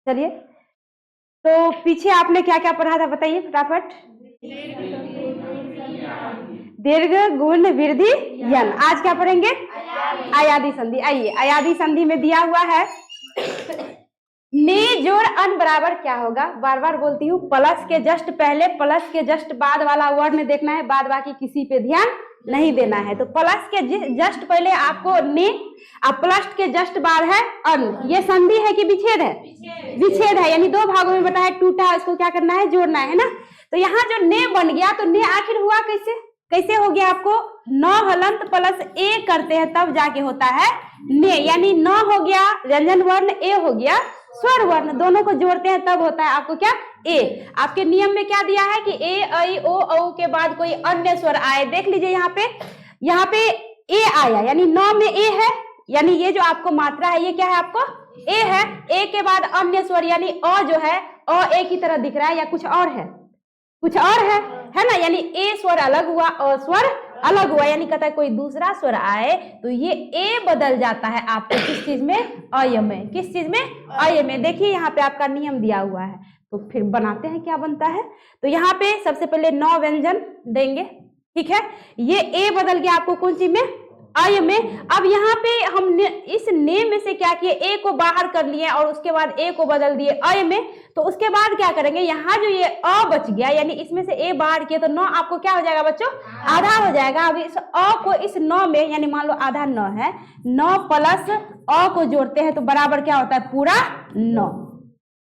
चलिए, तो पीछे आपने क्या क्या पढ़ा था बताइए फटाफट। दीर्घ गुण वृद्धि यन। आज क्या पढ़ेंगे? अयादी संधि। आइए, अयादी संधि में दिया हुआ है ने जोड़ अन बराबर क्या होगा। बार बार बोलती हूँ, प्लस के जस्ट पहले प्लस के जस्ट बाद वाला वर्ण देखना है, बाद बाकी किसी पे ध्यान नहीं देना है। तो प्लस के जस्ट पहले आपको ने, अब प्लस के जस्ट बाद है अन। ये संधि है कि विच्छेद है? विच्छेद है, यानी दो भागों में बटा है, टूटा, इसको क्या करना है? जोड़ना है ना। तो यहाँ जो ने बन गया, तो ने आखिर हुआ कैसे? कैसे हो गया? आपको न हलंत प्लस ए करते हैं तब जाके होता है ने, यानी न हो गया व्यंजन वर्ण, ए हो गया स्वर वर्ण, दोनों को जोड़ते हैं तब होता है आपको क्या? ए। आपके नियम में क्या दिया है कि ए, ऐ, ओ, औ के बाद कोई अन्य स्वर आए। देख लीजिए यहाँ पे ए आया, यानी न में ए है, यानी ये जो आपको मात्रा है ये क्या है? आपको ए है। ए के बाद अन्य स्वर यानी अ जो है, अ ए की तरह दिख रहा है या कुछ और है? कुछ और है ना, यानी ए स्वर अलग हुआ, अ स्वर अलग हुआ, यानी कहता है कोई दूसरा स्वर आए तो ये ए बदल जाता है आपको किस चीज में? अय में। किस चीज में? अय में। देखिए यहाँ पे आपका नियम दिया हुआ है, तो फिर बनाते हैं क्या बनता है। तो यहाँ पे सबसे पहले नौ व्यंजन देंगे, ठीक है। ये ए बदल गया आपको कौन सी में? अय में। अब यहाँ पे हम इस ने में से क्या किए? ए को बाहर कर लिए और उसके बाद ए को बदल दिए अय में। तो उसके बाद क्या करेंगे? यहाँ जो ये अ बच गया, यानी इसमें से ए बाहर किए तो न आपको क्या हो जाएगा बच्चों? आधा हो जाएगा। अब इस अ को इस न में, यानी मान लो आधा न है, न प्लस अ को जोड़ते हैं तो बराबर क्या होता है? पूरा न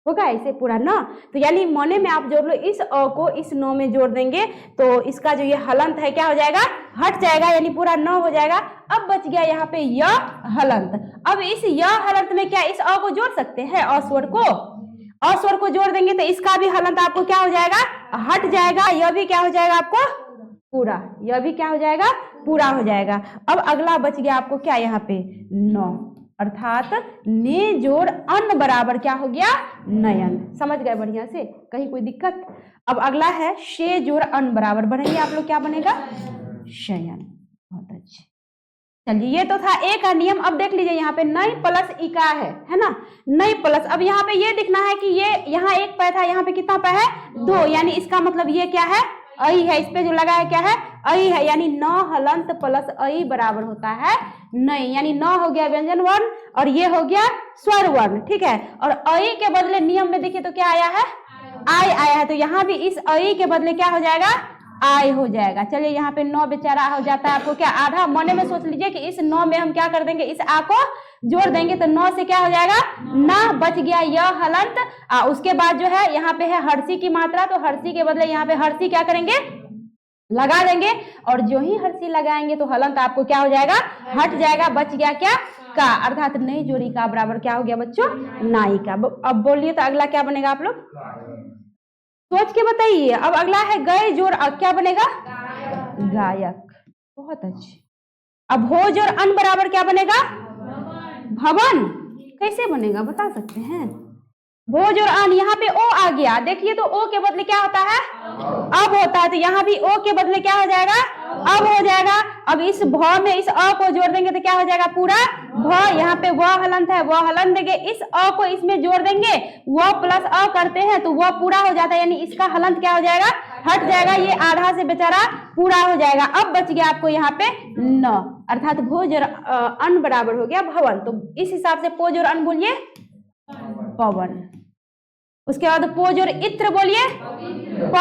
होगा, इसे पूरा न। तो यानी मने में आप जोड़ लो, इस अ को इस न में जोड़ देंगे तो इसका जो ये हलंत है क्या हो जाएगा? हट जाएगा, यानी पूरा न हो जाएगा। अब बच गया यहाँ पे य हलंत। अब इस य हलंत में क्या इस अ को जोड़ सकते हैं? अस्वर को, अस्वर को जोड़ देंगे तो इसका भी हलंत आपको क्या हो जाएगा? हट जाएगा। यह भी क्या हो जाएगा आपको? पूरा। यह भी क्या हो जाएगा? पूरा हो जाएगा। अब अगला बच गया आपको क्या? यहाँ पे न, अर्थात ने जोड़ अन बराबर क्या हो गया? नयन। समझ गए बढ़िया से? कहीं कोई दिक्कत? अब अगला है शे जोड़ अन बराबर बढ़ेंगे आप लोग, क्या बनेगा? शयन। बहुत अच्छे। चलिए, ये तो था ए का नियम। अब देख लीजिए यहाँ पे नई प्लस इका है ना, नई प्लस। अब यहाँ पे ये दिखना है कि ये यहाँ एक पै था, यहाँ पे कितना पै है? दो, यानी इसका मतलब ये क्या है? अई है। इस पे जो लगा है क्या है? अई है, यानी न हलंत प्लस अई बराबर होता है नहीं, यानी न हो गया व्यंजन वर्ण और ये हो गया स्वर वर्ण, ठीक है। और अई के बदले नियम में देखिए तो क्या आया है? आय आया है। तो यहाँ भी इस अई के बदले क्या हो जाएगा? आय हो जाएगा। चलिए, यहाँ पे नौ बेचारा हो जाता है आपको क्या? आधा। मने में सोच लीजिए कि इस नौ में हम क्या कर देंगे? इस आ को जोड़ देंगे तो नौ से क्या हो जाएगा? ना। बच गया यह हलंत। उसके बाद जो है यहाँ पे है हर्षी की मात्रा, तो हर्षी के बदले यहाँ पे हर्षी क्या करेंगे? लगा देंगे, और जो ही हर्षी लगाएंगे तो हलंत आपको क्या हो जाएगा? हट जाएगा। बच गया क्या? का, अर्थात नई जोड़ी का बराबर क्या हो गया बच्चों? नायिका। अब बोलिए तो अगला क्या बनेगा आप लोग? सोच के बताइए। अब अगला है गए जोड़ क्या बनेगा? गायक। बहुत अच्छे। अब हो जोड़ अन बराबर क्या बनेगा? भवन। कैसे बनेगा बता सकते हैं? भोज और अन, यहाँ पे ओ आ गया, देखिए तो ओ के बदले क्या होता है? अब होता है। तो यहाँ भी ओ के बदले क्या हो जाएगा? अब हो जाएगा। अब इस भ में इस अ को जोड़ देंगे तो क्या हो जाएगा? पूरा भ। यहाँ पे व हलंत है, वह हलंत देंगे, इस अ को इसमें जोड़ देंगे, व प्लस अ करते हैं तो वह पूरा हो जाता है, यानी इसका हलंत क्या हो जाएगा? हट जाएगा। ये आधा से बेचारा पूरा हो जाएगा। अब बच गया आपको यहाँ पे न, अर्थात भोज और अन बराबर हो गया भवन। तो इस हिसाब से पोज और अन बोलिए पवन। उसके बाद पोज और इत्र बोलिए प,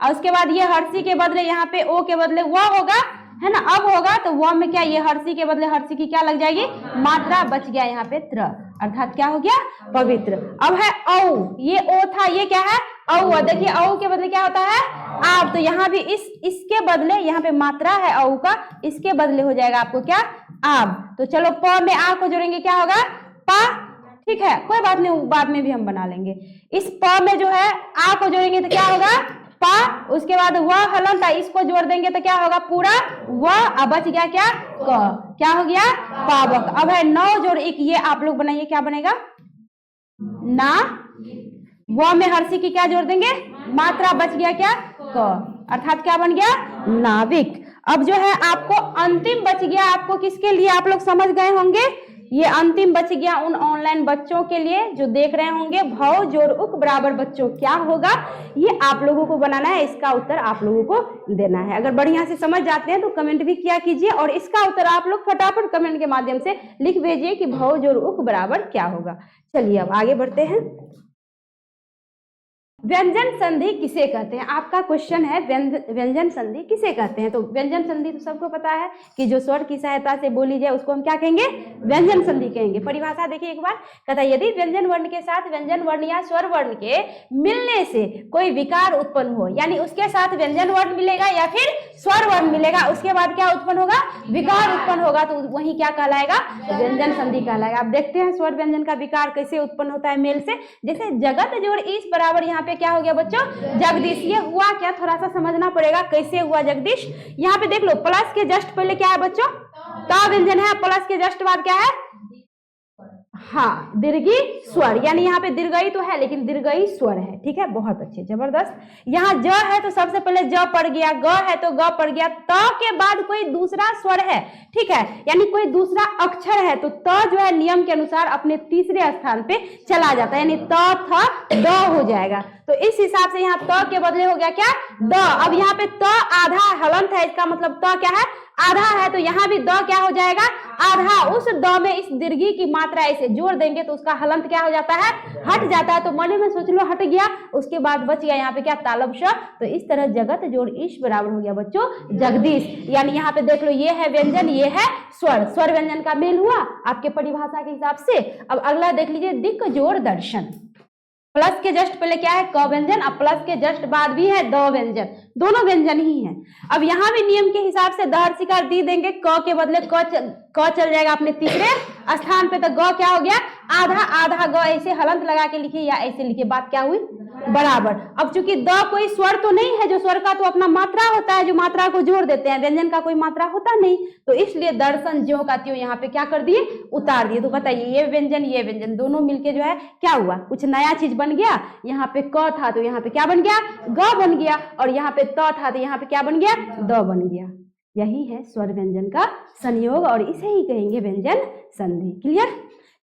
और उसके बाद ये हर्षी के बदले यहाँ पे ओ के बदले व होगा, है ना। अब होगा तो व में क्या? ये हर्षी के बदले हर्षी की क्या लग जाएगी? मात्रा। बच गया यहाँ पे त्र, अर्थात क्या हो गया? पवित्र। अब है औ, ये ओ था, ये क्या है? औ। देखिए औ के बदले क्या होता है? आप। तो यहाँ भी इसके बदले, यहाँ पे मात्रा है औ का, इसके बदले हो जाएगा आपको क्या? आब। तो चलो प में आ को जोड़ेंगे, क्या होगा? पा। ठीक है, कोई बात नहीं, बाद में भी हम बना लेंगे। इस प में जो है आ को जोड़ेंगे तो क्या होगा? पा। उसके बाद व हलंत है, इसको जोड़ देंगे तो क्या होगा? पूरा व। अब बच गया क्या? क। क्या हो गया? पावक। अब है नौ जोड़ एक, ये आप लोग बनाइए, क्या बनेगा? ना। व में हर्षी की क्या जोड़ देंगे? मात्रा। बच गया क्या? क, अर्थात क्या बन गया? नाविक। अब जो है आपको अंतिम बच गया, आपको किसके लिए आप लोग समझ गए होंगे ये अंतिम बच गया उन ऑनलाइन बच्चों के लिए जो देख रहे होंगे। भव जोड़ उक बराबर बच्चों क्या होगा, ये आप लोगों को बनाना है, इसका उत्तर आप लोगों को देना है। अगर बढ़िया से समझ जाते हैं तो कमेंट भी किया कीजिए और इसका उत्तर आप लोग फटाफट कमेंट के माध्यम से लिख भेजिए कि भव जोड़ उक बराबर क्या होगा। चलिए अब आगे बढ़ते हैं। व्यंजन संधि किसे कहते हैं, आपका क्वेश्चन है व्यंजन संधि किसे कहते हैं। तो व्यंजन संधि तो सबको पता है कि जो स्वर की सहायता से बोली जाए उसको हम क्या कहेंगे, व्यंजन संधि कहेंगे। परिभाषा देखिए एक बार, कहता है यदि व्यंजन वर्ण के साथ व्यंजन वर्ण या स्वर वर्ण के मिलने से कोई विकार उत्पन्न हो, यानी उसके साथ व्यंजन वर्ण मिलेगा या फिर स्वर वर्ण मिलेगा, उसके बाद क्या उत्पन्न होगा, विकार उत्पन्न होगा, तो वही क्या कहलाएगा, व्यंजन संधि कहलाएगा। अब देखते हैं स्वर व्यंजन का विकार कैसे उत्पन्न होता है मेल से। जैसे जगत जोड़ ईश बराबर यहाँ पे क्या हो गया बच्चों, जगदीश। ये हुआ क्या, थोड़ा सा समझना पड़ेगा कैसे हुआ जगदीश। यहाँ पे देख लो प्लस के जस्ट पहले क्या है बच्चों, ता व्यंजन है, प्लस के जस्ट बाद क्या है, हाँ दीर्घी स्वर, यानी यहाँ पे दीर्घई तो है लेकिन दीर्घई स्वर है। ठीक है, बहुत अच्छे, जबरदस्त। यहाँ ज है तो सबसे पहले ज पड़ गया, ग है तो ग पड़ गया, त के बाद कोई दूसरा स्वर है, ठीक है, यानी कोई दूसरा अक्षर है तो त जो है नियम के अनुसार अपने तीसरे स्थान पे चला जाता है, यानी त थ द हो जाएगा। तो इस हिसाब से यहाँ त के बदले हो गया क्या, द। अब यहाँ पे त आधा हलंत है, इसका मतलब त क्या है, आधा है, तो यहाँ भी द क्या हो जाएगा, आधा। उस द में इस दीर्घी की मात्रा ऐसे जोड़ देंगे तो उसका हलंत क्या हो जाता है, हट जाता है। तो मन में सोच लो हट गया, उसके बाद बच गया यहाँ पे क्या, तालब श। तो इस तरह जगत जोड़ ईश बराबर हो गया बच्चों जगदीश। यानी यहाँ पे देख लो ये है व्यंजन, ये है स्वर, स्वर व्यंजन का मेल हुआ आपके परिभाषा के हिसाब से। अब अगला देख लीजिए दिक् जोड़ दर्शन। प्लस के जस्ट पहले क्या है, क व्यंजन, अब प्लस के जस्ट बाद भी है द व्यंजन, दोनों व्यंजन ही है। अब यहाँ भी नियम के हिसाब से दहर्षिकार दी देंगे, क के बदले क चल जाएगा अपने तीसरे स्थान पे, तो ग क्या हो गया, आधा आधा ग, ऐसे हलंत लगा के लिखिए या ऐसे लिखिए, बात क्या हुई, बराबर। अब चूंकि द कोई स्वर तो नहीं है, जो स्वर का तो अपना मात्रा होता है, जो मात्रा को जोड़ देते हैं, व्यंजन का कोई मात्रा होता नहीं, तो इसलिए दर्शन ज्यों का त्यों यहाँ पे क्या कर दिए, उतार दिए। तो बताइए ये व्यंजन दोनों मिलके जो है क्या हुआ, कुछ नया चीज बन गया। यहाँ पे क था तो यहाँ पे क्या बन गया, ग बन गया, और यहाँ पे त था तो यहाँ पे क्या बन गया, द बन गया। यही है स्वर व्यंजन का संयोग और इसे ही कहेंगे व्यंजन संधि। क्लियर।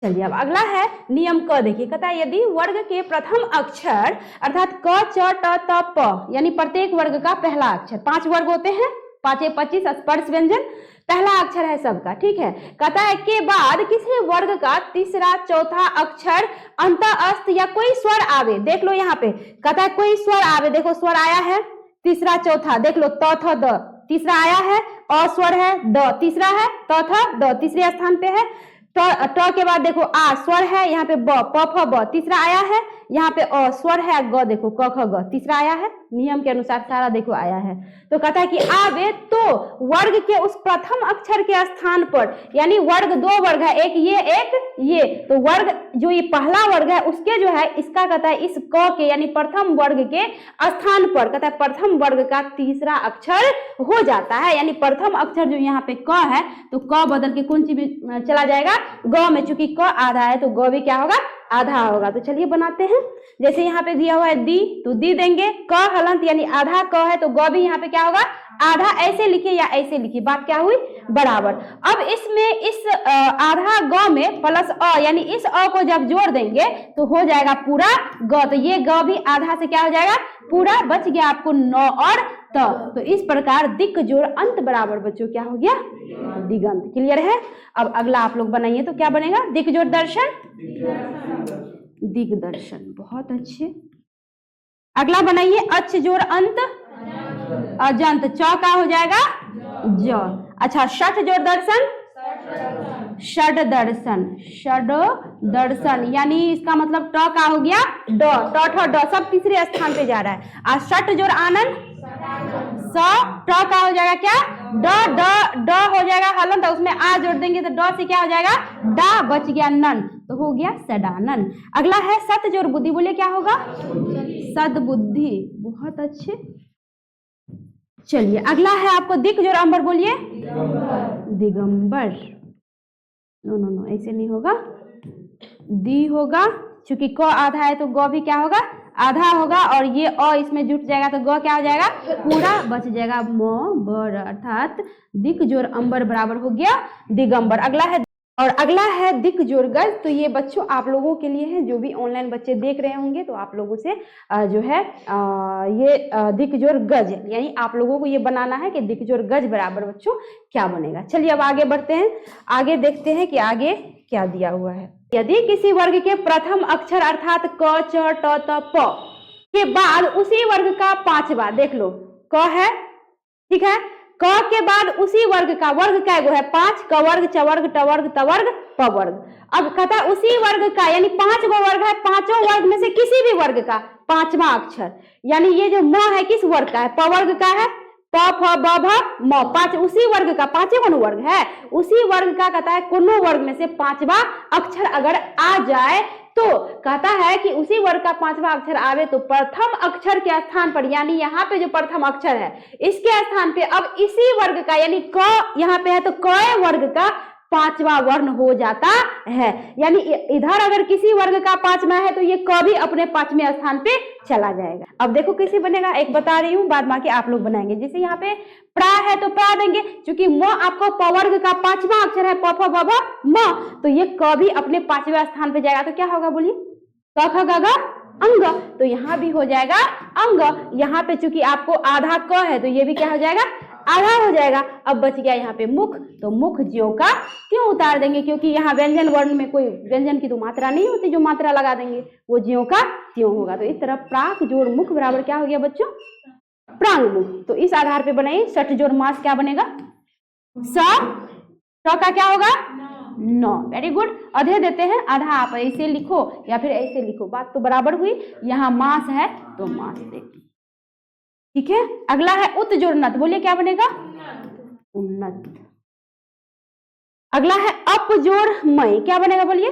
चलिए अब अगला है नियम क। देखिए कहता है यदि वर्ग के प्रथम अक्षर अर्थात क च ट त प, यानी प्रत्येक वर्ग का पहला अक्षर, 5 वर्ग होते हैं, 5 × 25 स्पर्श व्यंजन, पहला अक्षर है सबका, ठीक है। कहता है के बाद किसी वर्ग का तीसरा चौथा अक्षर अंत अस्त या कोई स्वर आवे। देख लो यहाँ पे कहता है कोई स्वर आवे, देखो स्वर आया है, तीसरा चौथा देख लो त थ द, तीसरा आया है, अ स्वर है, द तीसरा है, त थ द तीसरे स्थान पे है, ट के बाद देखो आ स्वर है, यहाँ पे ब प फ ब तीसरा आया है, यहाँ पे अ स्वर है, ग देखो क ख ग तीसरा आया है, नियम के अनुसार सारा देखो आया है। तो कहता है कि आवे तो वर्ग के उस प्रथम अक्षर के स्थान पर, यानी वर्ग 2 वर्ग है, एक ये, तो वर्ग जो ये पहला वर्ग है उसके जो है इसका कहता है इस क के यानी प्रथम वर्ग के स्थान पर कहता है प्रथम वर्ग का तीसरा अक्षर हो जाता है। यानी प्रथम अक्षर जो यहाँ पे क है तो क बदल के कौन चीज चला जाएगा, ग में, चूंकि क आधा है तो ग भी क्या होगा, आधा होगा। तो चलिए बनाते हैं। जैसे यहाँ पे दिया हुआ है दी, तो दी देंगे, क हलंत यानी आधा क है तो ग भी यहाँ पे क्या होगा, आधा। ऐसे लिखिए या ऐसे लिखिए, बात क्या हुई, बराबर। अब इसमें इस आधा ग में प्लस अ, यानी इस अ को जब जोड़ देंगे तो हो जाएगा पूरा ग। तो ये ग भी आधा से क्या हो जाएगा, पूरा। बच गया आपको 9 और त। तो इस प्रकार दिक् जोड़ अंत बराबर बच्चों क्या हो गया, दिगंत। क्लियर है। अब अगला आप लोग बनाइए तो क्या बनेगा, दिक् जोड़ दर्शन, दिग्दर्शन। बहुत अच्छे। अगला बनाइए अच्छ जोड़ अंत अजंत, च का हो जाएगा ज। अच्छा षठ जोड़ दर्शन, षड दर्शन, षड दर्शन, यानी इसका मतलब ट का हो गया ड, ट ठ ड सब तीसरे स्थान पे जा रहा है। और षठ जोड़ आनंद, स ट का हो जाएगा क्या, ड ड ड हो जाएगा हलंत, उसमें आ जोड़ देंगे तो ड से क्या हो जाएगा, डा, बच गया नन, तो हो गया सडानन। अगला है सत जोड़ बुद्धि, बोले क्या होगा, सद्बुद्धि। बहुत अच्छे। चलिए अगला है आपको दिक् जोड़ अंबर, बोलिए दिगंबर। नो ऐसे नहीं होगा, दी होगा, चूंकि क आधा है तो ग भी क्या होगा, आधा होगा, और ये अ इसमें जुट जाएगा तो ग क्या हो जाएगा, पूरा। बच जाएगा म बर, अर्थात दिक् जोड़ अंबर बराबर हो गया दिगंबर। अगला है और अगला है दिक जोड़ गज। तो ये बच्चों आप लोगों के लिए है, जो भी ऑनलाइन बच्चे देख रहे होंगे तो आप लोगों से जो है ये दिक जोड़ गज, यानी आप लोगों को ये बनाना है कि दिक जोड़ गज बराबर बच्चों क्या बनेगा। चलिए अब आगे बढ़ते हैं, आगे देखते हैं कि आगे क्या दिया हुआ है। यदि किसी वर्ग के प्रथम अक्षर अर्थात क च ट त प के बाद उसी वर्ग का पांचवा, देख लो क है, ठीक है, क के बाद उसी वर्ग का, वर्ग क्या है 5, क वर्ग च वर्ग ट वर्ग त वर्ग प वर्ग। अब कहता है उसी वर्ग का, यानी 5 गो वर्ग है, पांचों वर्ग में से किसी भी वर्ग का पांचवा अक्षर, यानी ये जो म है किस वर्ग का है, प वर्ग का है, प फ ब भ म, पांच उसी वर्ग का, पांचे कौन वर्ग है, उसी वर्ग का कहता है कोनो वर्ग में से पांचवा अक्षर अगर आ जाए तो कहता है कि उसी वर्ग का पांचवा अक्षर आवे तो प्रथम अक्षर के स्थान पर, यानी यहाँ पे जो प्रथम अक्षर है इसके स्थान पे अब इसी वर्ग का, यानी क यहाँ पे है तो क वर्ग का पांचवा वर्ण हो जाता है। यानी इधर अगर किसी वर्ग का पांचवा है तो ये क भी अपने पांचवें स्थान पे चला जाएगा। अब देखो कैसे बनेगा, एक बता रही हूँ, बाद बाकी आप लोग बनाएंगे। जैसे यहाँ पे प्रा है तो प्रा देंगे, क्योंकि म आपको प वर्ग का पांचवा अक्षर है, प फ ब भ म, तो ये क भी अपने पांचवें स्थान पे जाएगा। तो क्या होगा बोलिए, क ख ग घ अंग, तो यहाँ भी हो जाएगा अंग। यहाँ पे चूंकि आपको आधा क है तो ये भी क्या हो जाएगा, आधा हो जाएगा। अब बच गया यहाँ पे मुख, तो मुख ज्यों का क्यों उतार देंगे, क्योंकि यहाँ व्यंजन वर्ण में कोई व्यंजन की तो मात्रा नहीं होती, जो मात्रा लगा देंगे वो ज्यों का त्यों होगा। तो इस तरह प्राक जोड़ मुख बराबर क्या हो गया बच्चों, प्रांग मुख। तो इस आधार पे बनाइए, सठ जोड़ मास क्या बनेगा, स का क्या होगा 9। Very good. अधे देते हैं, आधा आप ऐसे लिखो या फिर ऐसे लिखो, बात तो बराबर हुई। यहाँ मास है तो मास देखिए, ठीक है। अगला है उत जोड़ नत, बोलिए क्या बनेगा, उन्नत। अगला है अप जोड़ मय, क्या बनेगा बोलिए,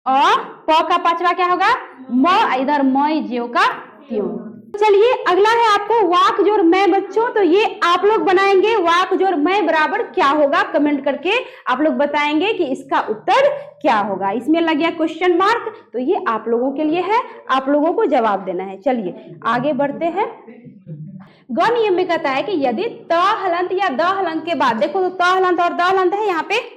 अ प का पांचवा क्या होगा म, इधर मय ज्यों का त्यों। चलिए अगला है आपको वाक जोड़ मैं बच्चों, तो ये आप लोग बनाएंगे वाक जोड़ मैं बराबर क्या होगा, कमेंट करके आप लोग बताएंगे कि इसका उत्तर क्या होगा। इसमें लग गया क्वेश्चन मार्क, तो ये आप लोगों के लिए है, आप लोगों को जवाब देना है। चलिए आगे बढ़ते हैं। ग नियम में कहता है कि यदि त हलंत या द हलंत के बाद, देखो तो त हलंत और द हलंत है यहाँ पे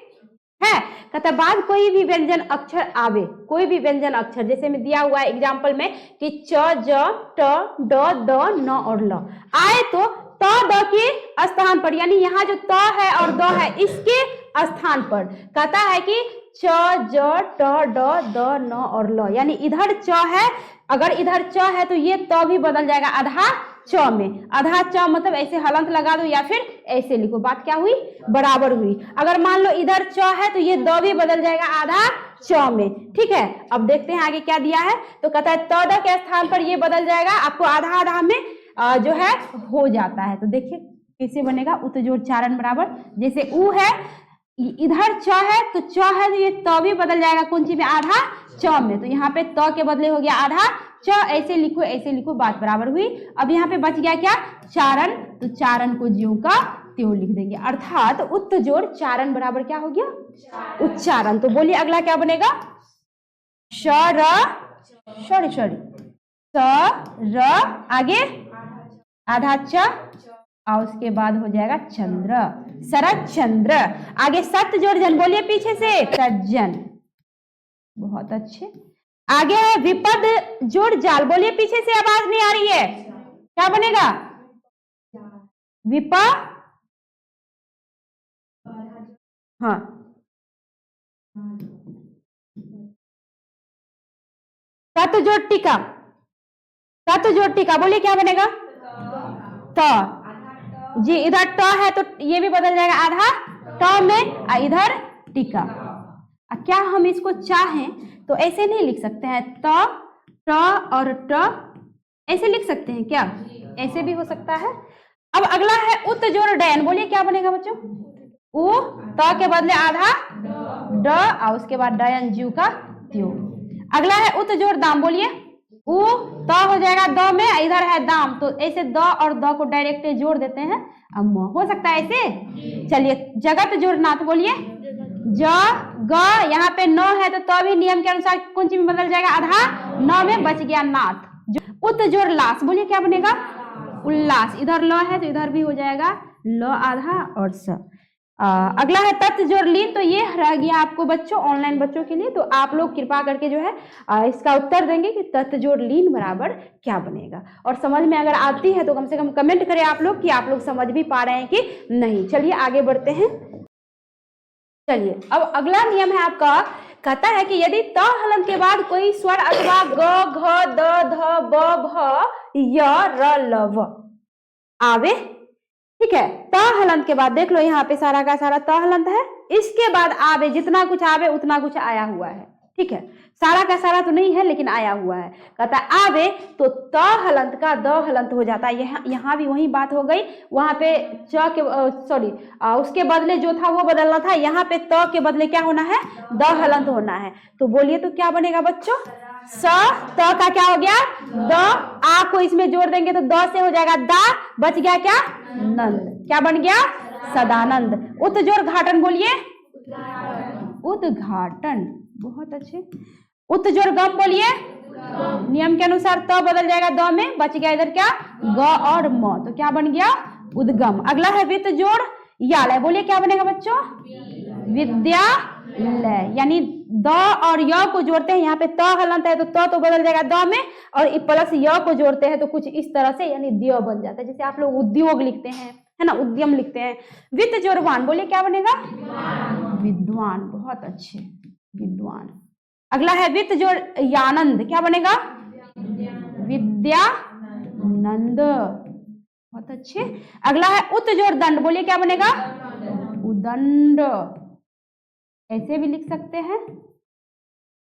है, कहता बाद कोई भी व्यंजन अक्षर आवे, कोई भी व्यंजन अक्षर, जैसे में दिया हुआ है एग्जाम्पल में कि च ज ट ड द न और ल आए तो त द के स्थान पर, यानी यहाँ जो त है और द है इसके स्थान पर कहता है कि च ज ट ड द न और ल, यानी इधर च है, अगर इधर च है तो ये त भी बदल जाएगा आधा च में, आधा च मतलब ऐसे हलंत लगा दो या फिर ऐसे लिखो, बात क्या हुई बराबर हुई। अगर मान लो इधर च है तो ये द भी बदल जाएगा आधा च में, ठीक है। अब देखते हैं आगे क्या दिया है, तो कहता है त द के स्थान पर ये बदल जाएगा, आपको आधा आधा में जो है हो जाता है। तो देखिए कैसे बनेगा, उत जोड़ चारण बराबर, जैसे उ है इधर च है तो च है तो ये त भी बदल जाएगा कौन सी में, आधा च में, तो यहाँ पे त के बदले हो गया आधा च, ऐसे लिखो ऐसे लिखो, बात बराबर हुई। अब यहाँ पे बच गया क्या, चारण, तो चारण को ज्यों का त्यों लिख देंगे, अर्थात उत जोड़ चारण बराबर क्या हो गया, उच्चारण। तो बोलिए अगला क्या बनेगा, श र, सॉरी स र, आगे आधा च और उसके बाद हो जाएगा चंद्र, शरद चंद्र। आगे सत्य जोड़ जन, बोलिए पीछे से सज्जन, बहुत अच्छे। आगे है विपद जोड़ जाल, बोलिए पीछे से आवाज नहीं आ रही है, क्या बनेगा, विप, हाँ सत्य जोड़ टीका, सत्य जोड़ टीका, बोलिए क्या बनेगा, त जी, इधर ट है तो ये भी बदल जाएगा आधा ट में, इधर टीका। क्या हम इसको चाहें तो ऐसे नहीं लिख सकते हैं, त और ट ऐसे लिख सकते हैं क्या, ऐसे भी हो सकता है। अब अगला है उत जोड़ डैन, बोलिए क्या बनेगा बच्चों, उ त के बदले आधा ड और उसके बाद डयन ज्यू का त्यों। अगला है उत जोड़ दाम, बोलिए उ त हो जाएगा द में, इधर है दाम, तो ऐसे द और द को डायरेक्ट जोड़ देते हैं, अब हो सकता है ऐसे। चलिए जगत जोड़ नाथ, बोलिए ज ग, यहाँ पे न है तो त भी नियम के अनुसार कौन सी में बदल जाएगा, आधा न में, बच गया नाथ। उत जोड़ लाश, बोलिए क्या बनेगा, उल्लास, इधर ल है तो इधर भी हो जाएगा ल आधा और स। अगला है तत्व जोड़ लीन। तो ये रह गया आपको बच्चों ऑनलाइन बच्चों के लिए। तो आप लोग कृपा करके जो है इसका उत्तर देंगे कि तत्व जोड़ लीन बराबर क्या बनेगा। और समझ में अगर आती है तो कम से कम कमेंट करें आप लोग कि आप लोग समझ भी पा रहे हैं कि नहीं। चलिए आगे बढ़ते हैं। चलिए अब अगला नियम है आपका, कहता है कि यदि त हलन के बाद कोई स्वर अथवा ग घ द ध ब भ य र ल व आवे, ठीक है, त हलंत के बाद देख लो यहाँ पे सारा का सारा त हलंत है, इसके बाद आवे, जितना कुछ आवे उतना कुछ आया हुआ है, ठीक है, सारा का सारा तो नहीं है लेकिन आया हुआ है। कहता है आवे तो त हलंत का द हलंत हो जाता है। यहाँ भी वही बात हो गई, वहां पे च के सॉरी उसके बदले जो था वो बदलना था, यहाँ पे त के बदले क्या होना है, द हलंत होना है। तो बोलिए तो क्या बनेगा बच्चों, स त का क्या हो गया द, आ को इसमें जोड़ देंगे तो द से हो जाएगा दा, बच गया क्या नंद, क्या बन गया सदानंद। उत जोड़ घाटन बोलिए उद्घाटन, बहुत अच्छे। उत जोड़ गम बोलिए, नियम के अनुसार त बदल जाएगा द में, बच गया इधर क्या ग और म, तो क्या बन गया उद्गम। अगला है वित्त जोड़ यालय, बोलिए क्या बनेगा बच्चों विद्यालय, यानी द और य को जोड़ते हैं, यहाँ पे त हलंत है तो त तो बदल जाएगा द में, और प्लस य को जोड़ते हैं तो कुछ इस तरह से यानी द्य बन जाता है। जैसे आप लोग उद्योग लिखते हैं है ना, उद्यम लिखते हैं। वित्त जोड़ वान, बोलिए क्या बनेगा विद्वान, बहुत अच्छे विद्वान। अगला है वित्त जोड़ यानंद, क्या बनेगा विद्यानंद, बहुत अच्छे। अगला है उत जोड़ दंड, बोलिए क्या बनेगा उदंड, ऐसे भी लिख सकते हैं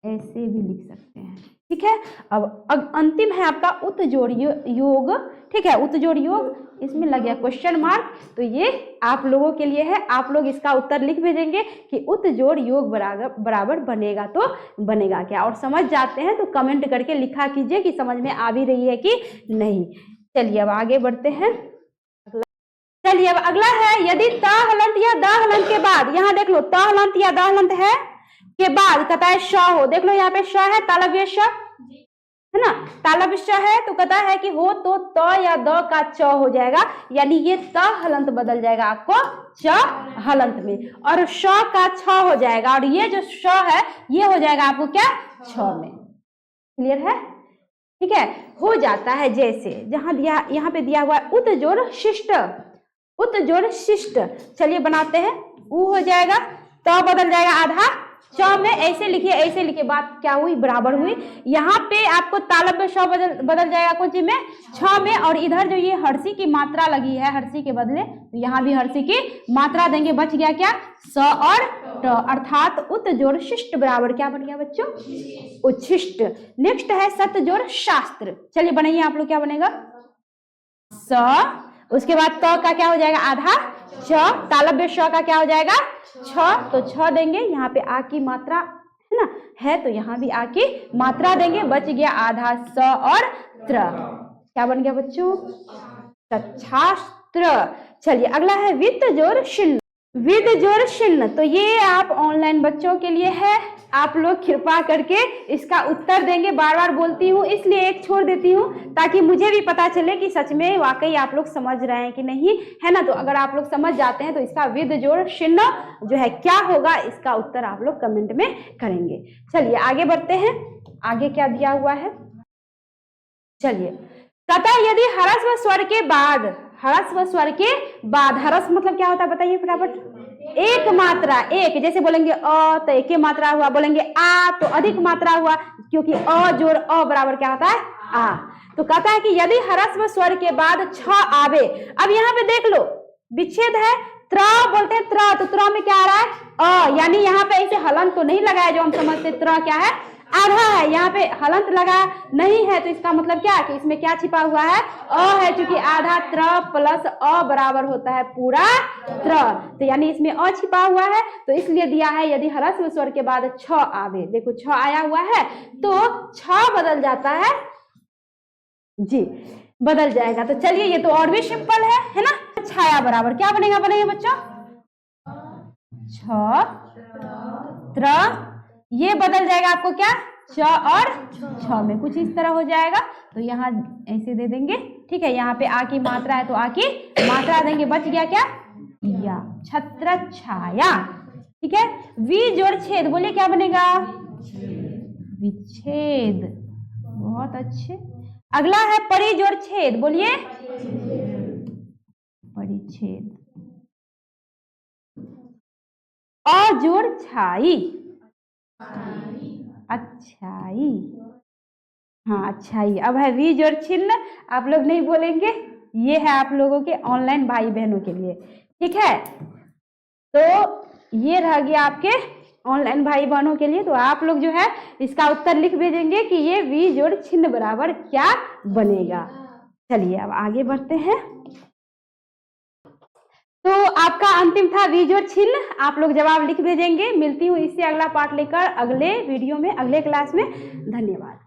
ऐसे भी लिख सकते हैं, ठीक है। अब अंतिम है आपका उत जोड़ योग, ठीक है, उत जोड़ योग, इसमें लग गया क्वेश्चन मार्क, तो ये आप लोगों के लिए है, आप लोग इसका उत्तर लिख भेजेंगे कि उत जोड़ योग बराबर बनेगा तो बनेगा क्या। और समझ जाते हैं तो कमेंट करके लिखा कीजिए कि समझ में आ भी रही है कि नहीं। चलिए अब आगे बढ़ते हैं। चलिए अब अगला है यदि त हलंत या द हलंत के बाद, यहाँ देख लो त हलंत या द हलंत है के बाद कहता है श हो, देख लो यहाँ पे श है तालव्य श है ना, तालव्य श है तो कहता है कि हो तो त या द का च हो जाएगा, यानी ये त हलंत बदल जाएगा आपको च हलंत में, और श का छ हो जाएगा, और ये जो श है ये हो जाएगा आपको क्या छ में। क्लियर है, ठीक है, हो जाता है जैसे जहां दिया, यहाँ पे दिया हुआ है उत जोड़ शिष्ट, उत जोड़ शिष्ट। चलिए बनाते हैं, उ हो जाएगा त बदल जाएगा आधा च में, ऐसे लिखिए ऐसे लिखिए, बात क्या हुई बराबर हुई। यहाँ पे आपको तालव्य श बदल जाएगा कौन सी में छ में, और इधर जो ये हर्षी की मात्रा लगी है हर्षी के बदले, तो यहाँ भी हर्षी की मात्रा देंगे, बच गया क्या स और ट, अर्थात उत जोड़ शिष्ट बराबर क्या बन गया बच्चों उच्छिष्ट। नेक्स्ट है सत जोड़ शास्त्र, चलिए बनाइए आप लोग, क्या बनेगा स, उसके बाद त का क्या हो जाएगा आधा छ, तालव्य श का क्या हो जाएगा छ, तो छ देंगे, यहाँ पे आ की मात्रा है ना है तो यहाँ भी आ की मात्रा देंगे, बच गया आधा स और त्र, क्या बन गया बच्चों तच्छास्त्र। चलिए अगला है वित्त जोड़ शिन्न, वित्त जोड़ शिन्न, तो ये आप ऑनलाइन बच्चों के लिए है, आप लोग कृपा करके इसका उत्तर देंगे। बार बार बोलती हूँ इसलिए एक छोड़ देती हूँ ताकि मुझे भी पता चले कि सच में वाकई आप लोग समझ रहे हैं कि नहीं, है ना। तो अगर आप लोग समझ जाते हैं तो इसका विद जोड़ शिन्न जो है क्या होगा, इसका उत्तर आप लोग कमेंट में करेंगे। चलिए आगे बढ़ते हैं, आगे क्या दिया हुआ है। चलिए कहता है यदि हरस्व स्वर के बाद, हरस्व स्वर के बाद, हरस्व मतलब क्या होता है बताइए फटाफट, एक मात्रा, एक जैसे बोलेंगे अ तो एक मात्रा हुआ, बोलेंगे आ तो अधिक मात्रा हुआ, क्योंकि अ जोड़ अ बराबर क्या होता है आ। तो कहता है कि यदि हरस्व स्वर के बाद छ आवे, अब यहाँ पे देख लो विच्छेद है, त्र बोलते हैं त्र, तो त्र में क्या आ रहा है अ, यानी यहाँ पे ऐसे हलंत तो नहीं लगाया जो हम समझते, त्र क्या है आधा है, यहाँ पे हलंत लगा नहीं है, तो इसका मतलब क्या है कि इसमें क्या छिपा हुआ है अ है, क्योंकि आधा त्र प्लस अ बराबर होता है पूरा त्र, तो यानी इसमें अ छिपा हुआ है, तो इसलिए दिया है यदि हरस्व स्वर के बाद छ आवे। देखो छ आया हुआ है तो छ बदल जाता है जी, बदल जाएगा। तो चलिए ये तो और भी सिंपल है ना। छाया बराबर क्या बनेगा, बनेगा बच्चों छ त्र, ये बदल जाएगा आपको क्या च और छ में, कुछ इस तरह हो जाएगा, तो यहाँ ऐसे दे देंगे, ठीक है। यहाँ पे आ की मात्रा है तो आ की मात्रा देंगे, बच गया क्या या, छत्र छाया। ठीक है, वी जोड़ छेद, बोलिए क्या बनेगा? विच्छेद। बहुत अच्छे। अगला है परि जोड़ छेद, बोलिए परिच्छेद। अ जोड़ छाई, अच्छाई। हाँ, अच्छाई। अब है वी जोड़ छिन्न, आप लोग नहीं बोलेंगे, ये है आप लोगों के ऑनलाइन भाई बहनों के लिए। ठीक है, तो ये रह गया आपके ऑनलाइन भाई बहनों के लिए। तो आप लोग जो है इसका उत्तर लिख भेजेंगे कि ये वी जोड़ छिन्न बराबर क्या बनेगा। चलिए अब आगे बढ़ते हैं। तो आपका अंतिम था वी जोड़ छिन्न, आप लोग जवाब लिख भेजेंगे। मिलती हूँ इससे अगला पार्ट लेकर अगले वीडियो में, अगले क्लास में। धन्यवाद।